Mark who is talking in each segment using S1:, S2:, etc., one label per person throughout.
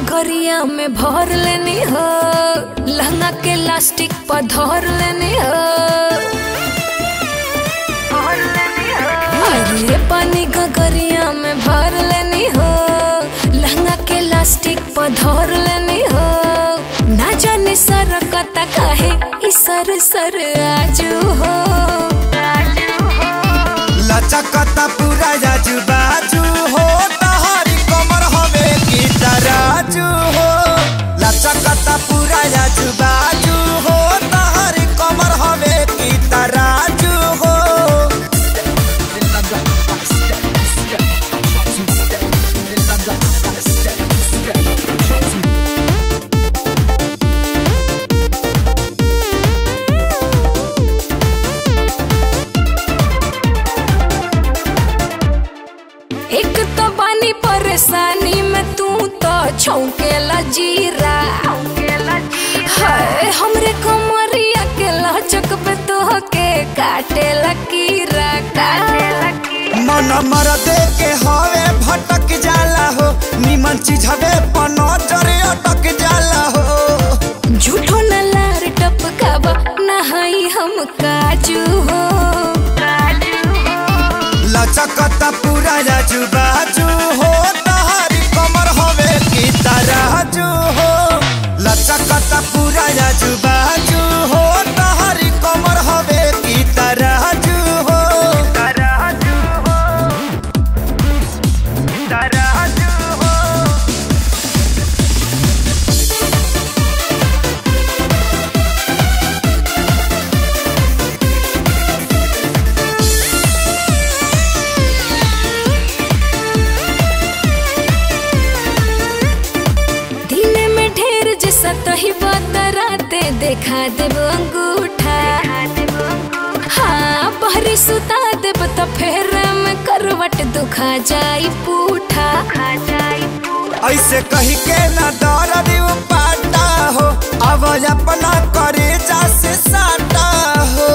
S1: घरिया में भर लेनी हो, लहंगा के लास्टिक पर धर लेनी हो। अरे पानी घरिया में भर लेनी हो, लहंगा के लास्टिक पर धर लेनी हो। ना जाने सरकता काहे सर सर आजू हो,
S2: लचकता पूरा आजू बाजू हो। तहारी कमर हवे की तराजू हो, लचकता पूरा आजू बाजू हो। तहारी कमर हवे की तराजू हो।
S1: एक तो बानी परेशानी में तू तो छौकेला जीरा। हाय हमरे कमरिया के लचक पे तो के काटेला कीरा।
S2: मन मर दे के हवे भटक जाला हो, निमन चीज हवे पनजर अटक जाला हो।
S1: झूठो न लार टपकावा नहाई हम काजू हो,
S2: लचकता पूरा आजू बाजू हो। तहारी कमर हवे की तराजू हो, लचकता पूरा आजू बाजू हो। तहारी कमर हवे की तराजू हो, तराजू हो, तराजू हो।
S1: सतही बतराते देखा देव अंगूठा। हाँ बहरी सुता देव तो फेर में करवट दुखा जाई पूठा।
S2: ऐसे कही के ना दर्द पाटा हो, अब अपना करे जा से साटा हो।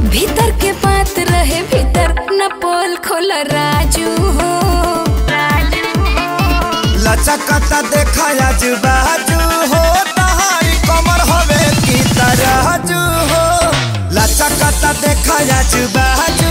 S1: भीतर के बात रहे भीतर न पोल खोल राजू हो,
S2: लचकता देखा आजू बाजू हो। तहारी कमर हवे की तराजू हो, लचकता देखा आजू बाजू।